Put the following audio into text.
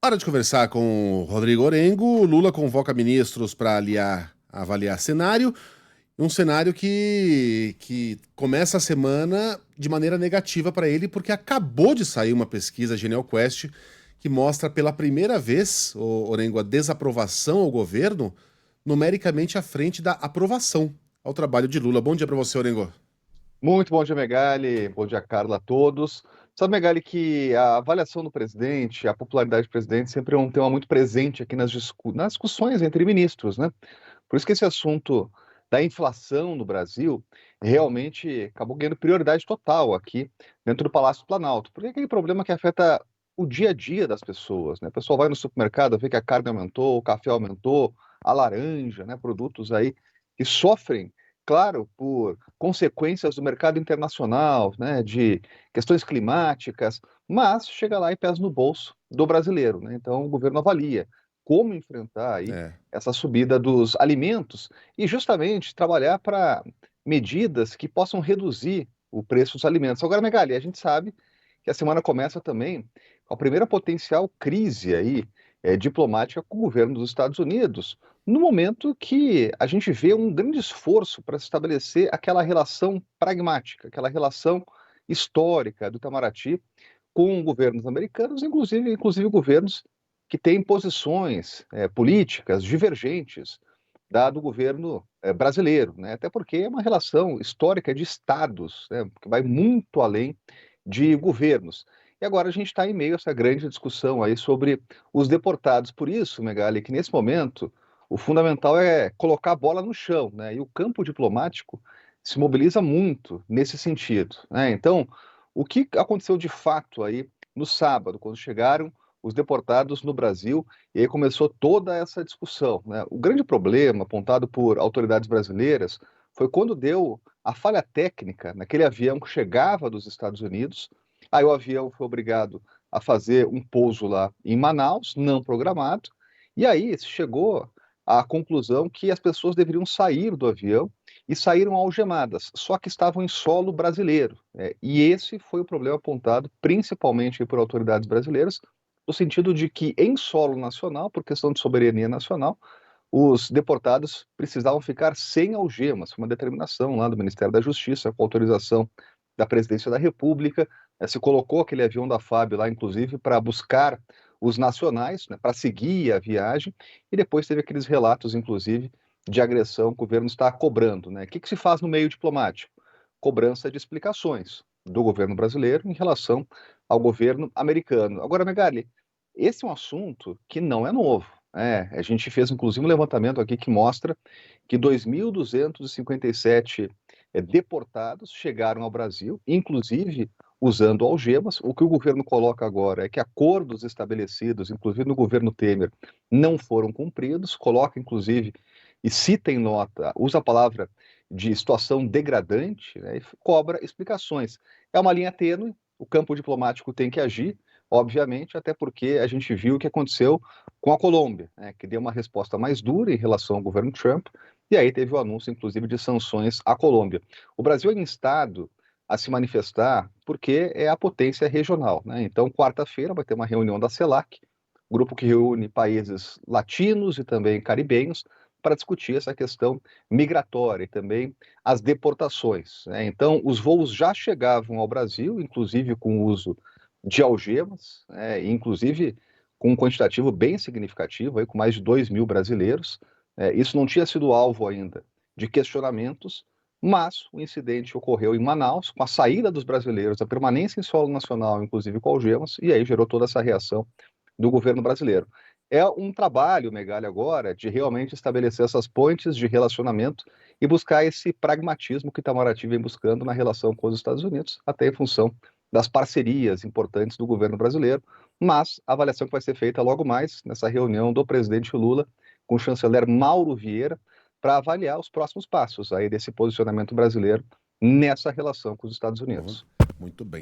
Hora de conversar com o Rodrigo Orengo. Lula convoca ministros para avaliar cenário. Um cenário que começa a semana de maneira negativa para ele, porque acabou de sair uma pesquisa Genial Quest que mostra pela primeira vez, Orengo, a desaprovação ao governo numericamente à frente da aprovação ao trabalho de Lula. Bom dia para você, Orengo. Muito bom dia, Megali. Bom dia, Carla, a todos. Sabe, Megali, que a avaliação do presidente, a popularidade do presidente sempre é um tema muito presente aqui nas discussões entre ministros, né? Por isso que esse assunto da inflação no Brasil realmente acabou ganhando prioridade total aqui dentro do Palácio do Planalto, porque é aquele problema que afeta o dia a dia das pessoas, né? O pessoal vai no supermercado, vê que a carne aumentou, o café aumentou, a laranja, né? Produtos aí que sofrem, claro, por consequências do mercado internacional, né? De questões climáticas, mas chega lá e pesa no bolso do brasileiro, né? Então o governo avalia como enfrentar aí É. essa subida dos alimentos e justamente trabalhar para medidas que possam reduzir o preço dos alimentos. Agora, Megali, a gente sabe que a semana começa também com a primeira potencial crise aí, diplomática com o governo dos Estados Unidos, no momento que a gente vê um grande esforço para estabelecer aquela relação pragmática, aquela relação histórica do Itamaraty com governos americanos, inclusive governos que têm posições políticas divergentes do governo brasileiro, né? Até porque é uma relação histórica de estados, né? Que vai muito além de governos. E agora a gente está em meio a essa grande discussão aí sobre os deportados. Por isso, Megali, que nesse momento o fundamental é colocar a bola no chão, né? E o campo diplomático se mobiliza muito nesse sentido, né? Então, o que aconteceu de fato aí no sábado, quando chegaram os deportados no Brasil, e aí começou toda essa discussão, né? O grande problema apontado por autoridades brasileiras foi quando deu a falha técnica naquele avião que chegava dos Estados Unidos. Aí o avião foi obrigado a fazer um pouso lá em Manaus, não programado, e aí se chegou à conclusão que as pessoas deveriam sair do avião e saíram algemadas, só que estavam em solo brasileiro, né? E esse foi o problema apontado principalmente por autoridades brasileiras, no sentido de que em solo nacional, por questão de soberania nacional, os deportados precisavam ficar sem algemas. Foi uma determinação lá do Ministério da Justiça, com autorização da Presidência da República. Se colocou aquele avião da FAB lá, inclusive, para buscar os nacionais, né, para seguir a viagem, e depois teve aqueles relatos, inclusive, de agressão que o governo está cobrando, né? O que se faz no meio diplomático? Cobrança de explicações do governo brasileiro em relação ao governo americano. Agora, Megali, esse é um assunto que não é novo. A gente fez inclusive um levantamento aqui que mostra que 2.257 deportados chegaram ao Brasil, inclusive usando algemas. O que o governo coloca agora é que acordos estabelecidos, inclusive no governo Temer, não foram cumpridos. Coloca, inclusive, e cita em nota, usa a palavra de situação degradante, né, e cobra explicações. É uma linha tênue, o campo diplomático tem que agir, obviamente, até porque a gente viu o que aconteceu com a Colômbia, né, que deu uma resposta mais dura em relação ao governo Trump, e aí teve o anúncio, inclusive, de sanções à Colômbia. O Brasil é instado a se manifestar porque é a potência regional, né? Então, quarta-feira vai ter uma reunião da CELAC, grupo que reúne países latinos e também caribenhos, para discutir essa questão migratória e também as deportações, né? Então, os voos já chegavam ao Brasil, inclusive com o uso de algemas, né? Inclusive com um quantitativo bem significativo, aí, com mais de 2.000 brasileiros. Isso não tinha sido alvo ainda de questionamentos, mas o incidente ocorreu em Manaus, com a saída dos brasileiros, a permanência em solo nacional, inclusive com algemas, e aí gerou toda essa reação do governo brasileiro. É um trabalho, Megali, agora, de realmente estabelecer essas pontes de relacionamento e buscar esse pragmatismo que Itamaraty vem buscando na relação com os Estados Unidos, até em função das parcerias importantes do governo brasileiro, mas a avaliação que vai ser feita logo mais nessa reunião do presidente Lula com o chanceler Mauro Vieira para avaliar os próximos passos aí desse posicionamento brasileiro nessa relação com os Estados Bom, Unidos. muito bem.